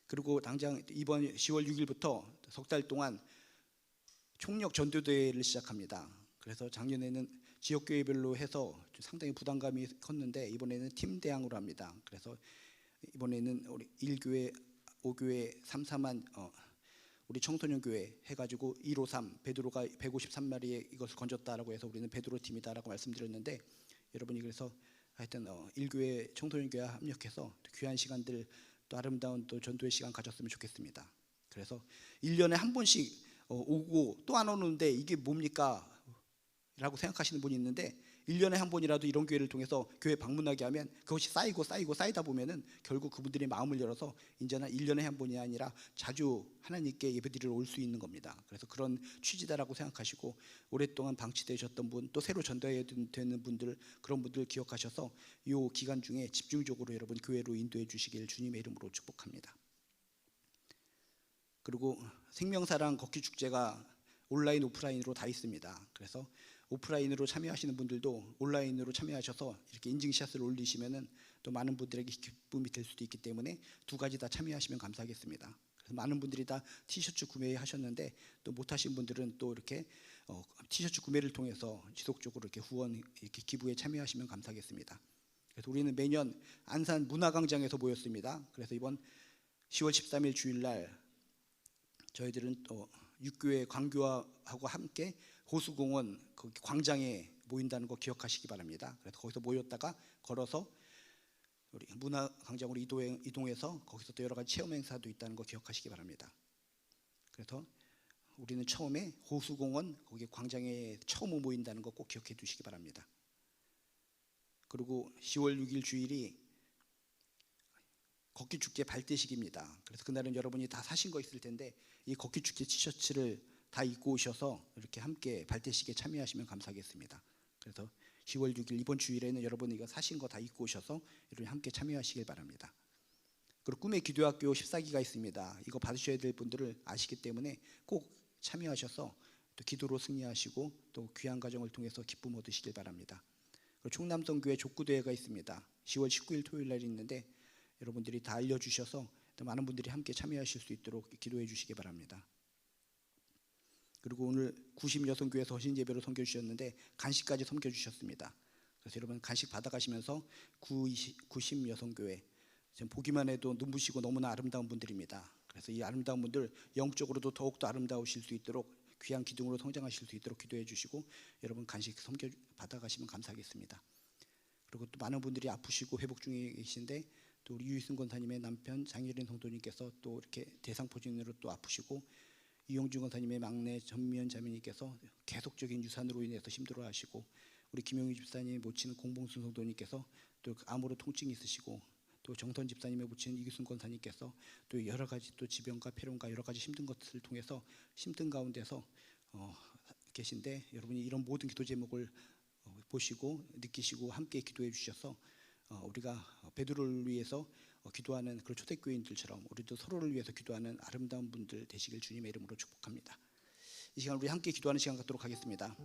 그리고 당장 이번 10월 6일부터 석 달 동안 총력 전도대회를 시작합니다. 그래서 작년에는 지역교회별로 해서 상당히 부담감이 컸는데 이번에는 팀 대항으로 합니다. 그래서 이번에는 우리 1교회, 5교회, 3, 4만 우리 청소년 교회 해가지고 153 베드로가 153마리의 이것을 건졌다라고 해서 우리는 베드로 팀이다라고 말씀드렸는데, 여러분이 그래서 하여튼 1교회 청소년 교회와 합력해서 귀한 시간들, 또 아름다운 또 전도의 시간 가졌으면 좋겠습니다. 그래서 1년에 한 번씩 오고 또 안 오는데 이게 뭡니까? 라고 생각하시는 분이 있는데, 1년에 한 번이라도 이런 교회를 통해서 교회 방문하게 하면 그것이 쌓이다 보면은 결국 그분들이 마음을 열어서 이제는 1년에 한 번이 아니라 자주 하나님께 예배드리러 올 수 있는 겁니다. 그래서 그런 취지다라고 생각하시고, 오랫동안 방치되셨던 분, 또 새로 전도해야 되는 분들, 그런 분들 기억하셔서 이 기간 중에 집중적으로 여러분 교회로 인도해 주시길 주님의 이름으로 축복합니다. 그리고 생명사랑 걷기 축제가 온라인 오프라인으로 다 있습니다. 그래서 오프라인으로 참여하시는 분들도 온라인으로 참여하셔서 이렇게 인증샷을 올리시면은 또 많은 분들에게 기쁨이 될 수도 있기 때문에 두 가지 다 참여하시면 감사하겠습니다. 그래서 많은 분들이 다 티셔츠 구매하셨는데, 또 못하신 분들은 또 이렇게 티셔츠 구매를 통해서 지속적으로 이렇게 후원, 이렇게 기부에 참여하시면 감사하겠습니다. 그래서 우리는 매년 안산 문화광장에서 모였습니다. 그래서 이번 10월 13일 주일날 저희들은 또 육교회 광교하고 함께 호수공원 거기 광장에 모인다는 거 기억하시기 바랍니다. 그래서 거기서 모였다가 걸어서 우리 문화광장으로 이동해서 거기서 또 여러 가지 체험 행사도 있다는 거 기억하시기 바랍니다. 그래서 우리는 처음에 호수공원 거기 광장에 처음 모인다는 거 꼭 기억해 두시기 바랍니다. 그리고 10월 6일 주일이 걷기 축제 발대식입니다. 그래서 그날은 여러분이 다 사신 거 있을 텐데 이 걷기 축제 티셔츠를 다 입고 오셔서 이렇게 함께 발대식에 참여하시면 감사하겠습니다. 그래서 10월 6일 이번 주일에는 여러분이 이거 사신 거 다 입고 오셔서 여러분 함께 참여하시길 바랍니다. 그리고 꿈의 기도학교 14기가 있습니다. 이거 받으셔야 될 분들을 아시기 때문에 꼭 참여하셔서 또 기도로 승리하시고 또 귀한 가정을 통해서 기쁨 얻으시길 바랍니다. 그리고 충남성교회 족구대회가 있습니다. 10월 19일 토요일 날 있는데 여러분들이 다 알려주셔서 또 많은 분들이 함께 참여하실 수 있도록 기도해 주시기 바랍니다. 그리고 오늘 구심여성교회에서 허신예배로 섬겨주셨는데 간식까지 섬겨주셨습니다. 그래서 여러분 간식 받아가시면서 구심여성교회 지금 보기만 해도 눈부시고 너무나 아름다운 분들입니다. 그래서 이 아름다운 분들 영적으로도 더욱더 아름다우실 수 있도록 귀한 기둥으로 성장하실 수 있도록 기도해 주시고 여러분 간식 섬겨 받아가시면 감사하겠습니다. 그리고 또 많은 분들이 아프시고 회복 중에 계신데 또 우리 유희승 권사님의 남편 장혜린 성도님께서 또 이렇게 대상포진으로 또 아프시고 이용준 권사님의 막내 전미연 자매님께서 계속적인 유산으로 인해서 힘들어하시고 우리 김용희 집사님 모친 공봉순 성도님께서 또 암으로 통증이 있으시고, 또 정선 집사님의 모친 이규순 권사님께서 또 여러 가지 또 지병과 폐렴과 여러 가지 힘든 것을 통해서 힘든 가운데서 계신데, 여러분이 이런 모든 기도 제목을 보시고 느끼시고 함께 기도해 주셔서 우리가 베드로를 위해서 기도하는 그런 초대교인들처럼 우리도 서로를 위해서 기도하는 아름다운 분들 되시길 주님의 이름으로 축복합니다. 이 시간 우리 함께 기도하는 시간 갖도록 하겠습니다.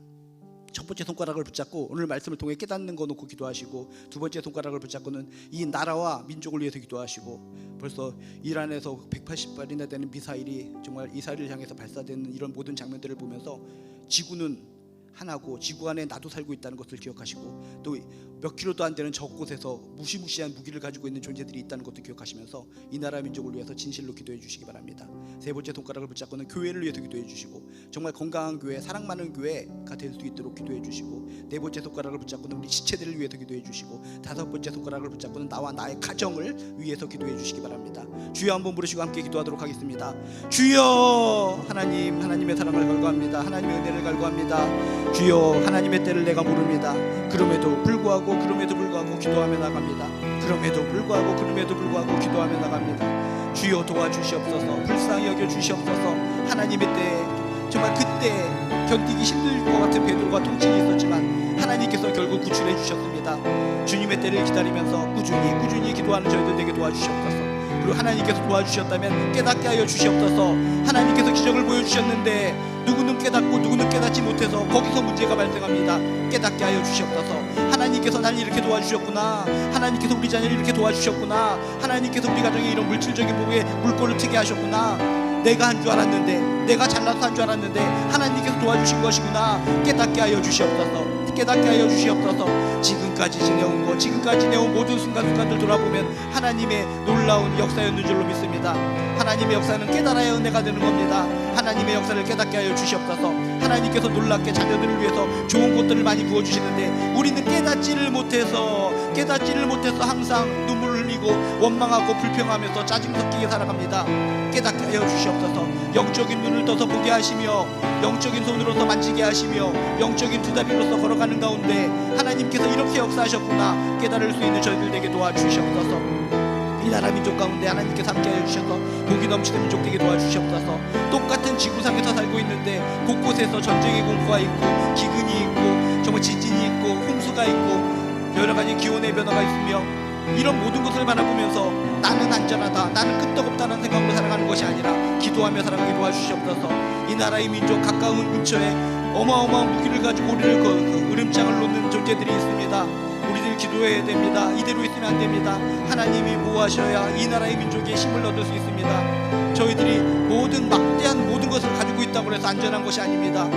첫 번째 손가락을 붙잡고 오늘 말씀을 통해 깨닫는 거 놓고 기도하시고, 두 번째 손가락을 붙잡고는 이 나라와 민족을 위해서 기도하시고, 벌써 이란에서 180발이나 되는 미사일이 정말 이스라엘을 향해서 발사되는 이런 모든 장면들을 보면서 지구는 하나고 지구 안에 나도 살고 있다는 것을 기억하시고, 또 몇 킬로도 안 되는 저 곳에서 무시무시한 무기를 가지고 있는 존재들이 있다는 것도 기억하시면서 이 나라 민족을 위해서 진실로 기도해 주시기 바랍니다. 세 번째 손가락을 붙잡고는 교회를 위해서 기도해 주시고, 정말 건강한 교회, 사랑 많은 교회가 될 수 있도록 기도해 주시고, 네 번째 손가락을 붙잡고는 우리 지체들을 위해서 기도해 주시고, 다섯 번째 손가락을 붙잡고는 나와 나의 가정을 위해서 기도해 주시기 바랍니다. 주여 한번 부르시고 함께 기도하도록 하겠습니다. 주여 하나님, 하나님의 사랑을 갈구합니다. 하나님의 은혜를 갈구합니다. 주여 하나님의 때를 내가 모릅니다. 그럼에도 불구하고 기도하며 나갑니다. 그럼에도 불구하고 기도하며 나갑니다. 주여 도와주시옵소서. 불쌍히 여겨 주시옵소서. 하나님의 때에 정말 그때 견디기 힘들 것 같은 베드로가 통증이 있었지만 하나님께서 결국 구출해 주셨습니다. 주님의 때를 기다리면서 꾸준히 기도하는 저희들 되게 도와주시옵소서. 그리고 하나님께서 도와주셨다면 깨닫게 하여 주시옵소서. 하나님께서 기적을 보여주셨는데 누구는 깨닫고 누구는 깨닫지 못해서 거기서 문제가 발생합니다. 깨닫게 하여 주시옵소서. 하나님께서 나를 이렇게 도와주셨구나. 하나님께서 우리 자녀를 이렇게 도와주셨구나. 하나님께서 우리 가정에 이런 물질적인 부분에 물꼬를 트게 하셨구나. 내가 한 줄 알았는데, 내가 잘나서 한 줄 알았는데 하나님께서 도와주신 것이구나. 깨닫게 하여 주시옵소서. 깨닫게 하여 주시옵소서. 지금까지 지내온 모든 순간순간들 돌아보면 하나님의 놀라운 역사였는 줄로 믿습니다. 하나님의 역사는 깨달아야 은혜가 되는 겁니다. 하나님의 역사를 깨닫게 하여 주시옵소서. 하나님께서 놀랍게 자녀들을 위해서 좋은 것들을 많이 부어주시는데 우리는 깨닫지를 못해서 항상 눈물을 흘리고 원망하고 불평하면서 짜증 섞이게 살아갑니다. 깨닫게 하여 주시옵소서. 영적인 눈을 떠서 보게 하시며, 영적인 손으로서 만지게 하시며, 영적인 두 다리로서 걸어가는 가운데 하나님께서 이렇게 역사하셨구나 깨달을 수 있는 저희들 되게 도와주시옵소서. 이 나라 민족 가운데 하나님께서 함께하여 주셔서 복이 넘치는 민족 되게 도와주시옵소서. 똑같은 지구상에서 살고 있는데 곳곳에서 전쟁의 공포가 있고, 기근이 있고, 정말 지진이 있고, 홍수가 있고, 여러 가지 기온의 변화가 있으며, 이런 모든 것을 바라보면서 나는 안전하다, 나는 끄떡없다는 생각으로 살아가는 것이 아니라 기도하며 살아가게 도와주시옵소서. 이 나라의 민족 가까운 근처에 어마어마한 무기를 가지고 우리를 으름장을 놓는 존재들이 있습니다. 우리들 기도해야 됩니다. 이대로 있으면 안 됩니다. 하나님이 보호하셔야 이 나라의 민족의 힘을 얻을 수 있습니다. 저희들이 막대한 모든 것을 가지고 있다고 해서 안전한 것이 아닙니다.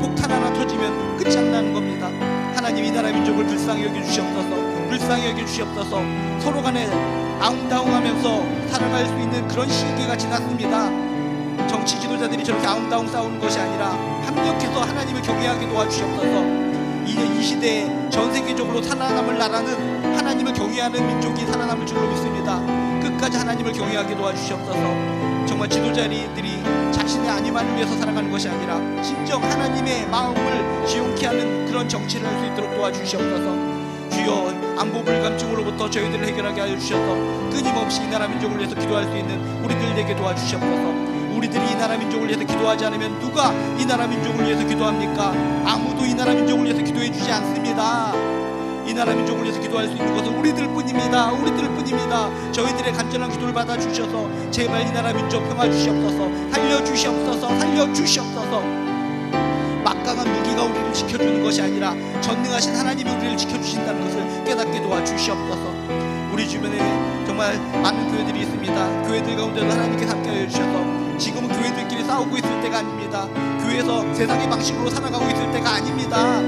폭탄 하나 터지면 끝장나는 겁니다. 하나님 이 나라 민족을 불쌍히 여겨주시옵소서. 서로 간에 아웅다웅하면서 살아갈 수 있는 그런 시기가 지났습니다. 정치 지도자들이 저렇게 아웅다웅 싸우는 것이 아니라 합력해서 하나님을 경외하게 도와주시옵소서. 이 시대에 전 세계적으로 살아남을 나라는 하나님을 경외하는 민족이 살아남을 줄로 믿습니다. 끝까지 하나님을 경외하게 도와주시옵소서. 정말 지도자들이 자신의 안위만을 위해서 살아가는 것이 아니라 진정 하나님의 마음을 지용케 하는 그런 정치를 할 수 있도록 도와주시옵소서. 주여 안보 불감증으로부터 저희들을 해결하게 하여 주셔서 끊임없이 이 나라 민족을 위해서 기도할 수 있는 우리들에게 도와주시옵소서. 우리들이 이 나라 민족을 위해서 기도하지 않으면 누가 이 나라 민족을 위해서 기도합니까? 아무도 이 나라 민족을 위해서 기도해 주지 않습니다. 이 나라 민족을 위해서 기도할 수 있는 것은 우리들뿐입니다. 저희들의 간절한 기도를 받아주셔서 제발 이 나라 민족 평화 주시옵소서. 살려주시옵소서. 막강한 무기가 우리를 지켜주는 것이 아니라 전능하신 하나님이 우리를 지켜주신다는 것을 깨닫게 도와주시옵소서. 우리 주변에 정말 많은 교회들이 있습니다. 교회들 가운데도 하나님께서 함께하여 주셔서 지금은 교회들끼리 싸우고 있을 때가 아닙니다. 교회에서 세상의 방식으로 살아가고 있을 때가 아닙니다.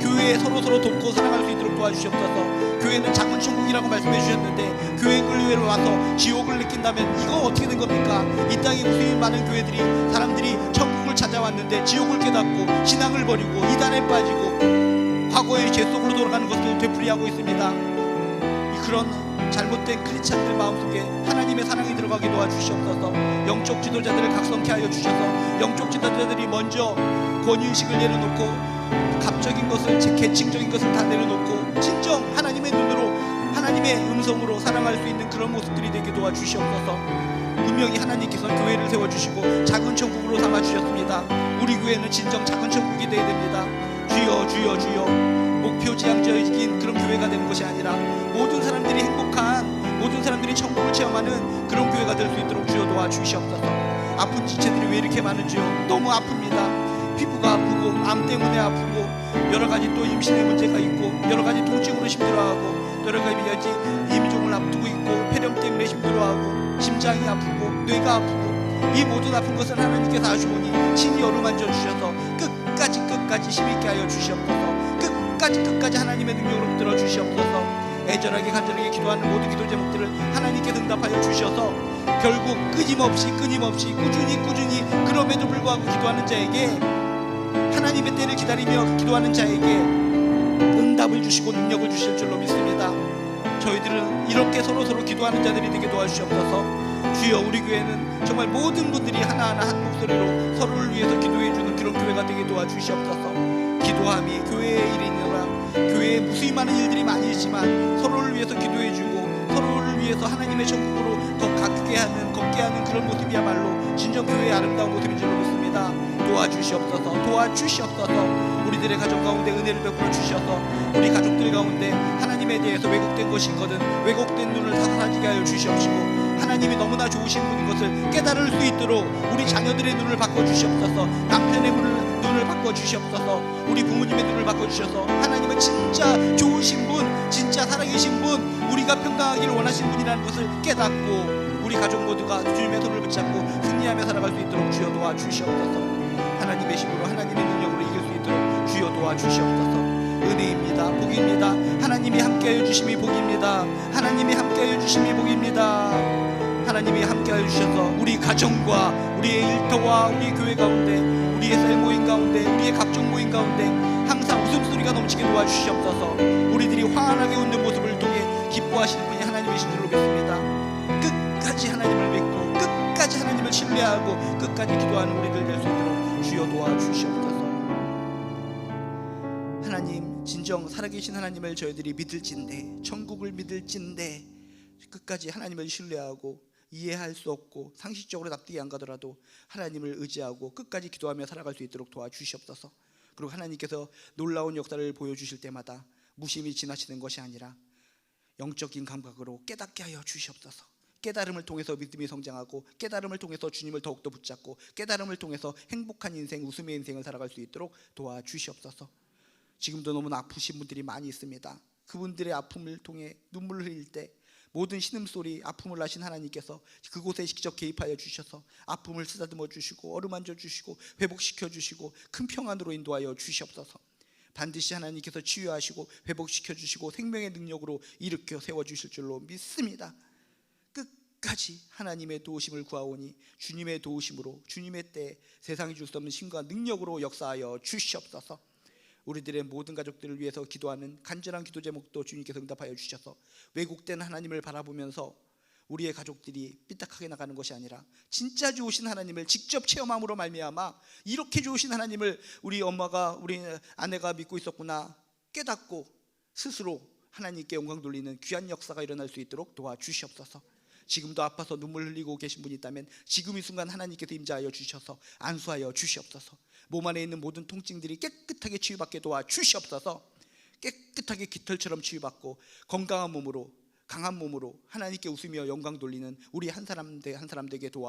교회에 서로 돕고 살아갈 수 있도록 도와주시옵소서. 교회는 작은 천국이라고 말씀해 주셨는데 교회를 와서 지옥을 느낀다면 이거 어떻게 된 겁니까? 이 땅에 무수히 많은 교회들이 사람들이 천국을 찾아왔는데 지옥을 깨닫고 신앙을 버리고 이단에 빠지고 과거의 죄 속으로 돌아가는 것을 되풀이하고 있습니다. 그런 잘못된 크리스찬들 마음속에 하나님의 사랑이 들어가게 도와주시옵소서. 영적 지도자들을 각성케 하여 주셔서 영적 지도자들이 먼저 권위의식을 내려놓고 갑적인 것을, 계층적인 것을 다 내려놓고 진정 하나님의 눈으로, 하나님의 음성으로 사랑할 수 있는 그런 모습들이 되게 도와주시옵소서. 분명히 하나님께서 교회를 세워주시고 작은 천국으로 삼아주셨습니다. 우리 교회는 진정 작은 천국이 되어야 됩니다. 주여 주여 주여. 목표지향적인 그런 교회가 되는 것이 아니라 모든 사람들이 행복한, 모든 사람들이 천국을 체험하는 그런 교회가 될 수 있도록 주여 도와주시옵소서. 아픈 지체들이 왜 이렇게 많은지요? 너무 아픕니다. 피부가 아프고, 암 때문에 아프고, 여러가지 또 임신의 문제가 있고, 여러가지 통증으로 힘들어하고, 여러가지 임종을 앞두고 있고, 폐렴 때문에 힘들어하고, 심장이 아프고, 뇌가 아프고, 이 모든 아픈 것을 하나님께서 아시오니 친히 어루만져 주셔서 끝까지 힘있게 하여 주시옵소서. 끝까지 하나님의 능력으로 붙들어 주시옵소서. 애절하게 간절하게 기도하는 모든 기도 제목들을 하나님께서 응답하여 주셔서 결국 끊임없이 꾸준히 그럼에도 불구하고 기도하는 자에게, 하나님의 때를 기다리며 기도하는 자에게 응답을 주시고 능력을 주실 줄로 믿습니다. 저희들은 이렇게 서로 기도하는 자들이 되게 도와주시옵소서. 주여, 우리 교회는 정말 모든 분들이 하나하나 한 목소리로 서로를 위해서 기도해주는 그런 교회가 되게 도와주시옵소서. 기도함이 교회의 일이니라. 교회에 무수히 많은 일들이 많이 있지만 서로를 위해서 기도해주고 서로를 위해서 하나님의 천국으로 더 걷게 하는 그런 모습이야말로 진정 교회의 아름다운 모습인 줄로 믿습니다. 도와주시옵소서. 우리들의 가정 가운데 은혜를 베풀어 주셔서 우리 가족들 가운데 하나님에 대해서 왜곡된 것이 있거든 왜곡된 눈을 다 사라지게 하여 주시옵시고, 하나님이 너무나 좋으신 분인 것을 깨달을 수 있도록 우리 자녀들의 눈을 바꿔주시옵소서. 남편의 눈을 바꿔주시옵소서. 우리 부모님의 눈을 바꿔주셔서 하나님은 진짜 좋으신 분, 진짜 살아계신 분, 우리가 평강하기를 원하시는 분이라는 것을 깨닫고 우리 가족 모두가 주님의 손을 붙잡고 승리하며 살아갈 수 있도록 주여 도와주시옵소서. 하나님의 힘으로, 하나님의 능력으로 이길 수 있도록 주여 도와주시옵소서. 은혜입니다. 복입니다. 하나님이 함께하여 주심이 복입니다. 하나님이 함께하여 주심이 복입니다. 하나님이 함께하여 주셔서 우리 가정과 우리의 일터와 우리의 교회 가운데, 우리의 셀 모임 가운데, 우리의 각종 모임 가운데 항상 웃음소리가 넘치게 도와주시옵소서. 우리들이 환하게 웃는 모습을 통해 기뻐하시는 분이 하나님이신 줄로 믿습니다. 끝까지 하나님을 믿고 끝까지 하나님을 신뢰하고 끝까지 기도하는 우리들 될 수 있도록 주여 도와주시옵소서. 하나님, 진정 살아계신 하나님을 저희들이 믿을진데, 천국을 믿을진데 끝까지 하나님을 신뢰하고 이해할 수 없고 상식적으로 납득이 안 가더라도 하나님을 의지하고 끝까지 기도하며 살아갈 수 있도록 도와주시옵소서. 그리고 하나님께서 놀라운 역사를 보여주실 때마다 무심히 지나치는 것이 아니라 영적인 감각으로 깨닫게 하여 주시옵소서. 깨달음을 통해서 믿음이 성장하고, 깨달음을 통해서 주님을 더욱더 붙잡고, 깨달음을 통해서 행복한 인생, 웃음의 인생을 살아갈 수 있도록 도와주시옵소서. 지금도 너무나 아프신 분들이 많이 있습니다. 그분들의 아픔을 통해 눈물을 흘릴 때 모든 신음소리, 아픔을 아신 하나님께서 그곳에 직접 개입하여 주셔서 아픔을 쓰다듬어 주시고 어루만져 주시고 회복시켜 주시고 큰 평안으로 인도하여 주시옵소서. 반드시 하나님께서 치유하시고 회복시켜 주시고 생명의 능력으로 일으켜 세워 주실 줄로 믿습니다. 끝까지 하나님의 도우심을 구하오니 주님의 도우심으로, 주님의 때 세상이 줄 수 없는 힘과 능력으로 역사하여 주시옵소서. 우리들의 모든 가족들을 위해서 기도하는 간절한 기도 제목도 주님께서 응답하여 주셔서 왜곡된 하나님을 바라보면서 우리의 가족들이 삐딱하게 나가는 것이 아니라 진짜 좋으신 하나님을 직접 체험함으로 말미암아 이렇게 좋으신 하나님을 우리 엄마가, 우리 아내가 믿고 있었구나 깨닫고 스스로 하나님께 영광 돌리는 귀한 역사가 일어날 수 있도록 도와주시옵소서. 지금도 아파서 눈물 흘리고 계신 분이 있다면 지금 이 순간 하나님께서 임재하여 주셔서 안수하여 주시옵소서. 몸 안에 있는 모든 통증들이 깨끗하게 치유받게 도와주시옵소서. 깨끗하게 깃털처럼 치유받고 건강한 몸으로, 강한 몸으로 하나님께 웃으며 영광 돌리는 우리 한 사람 되게 도와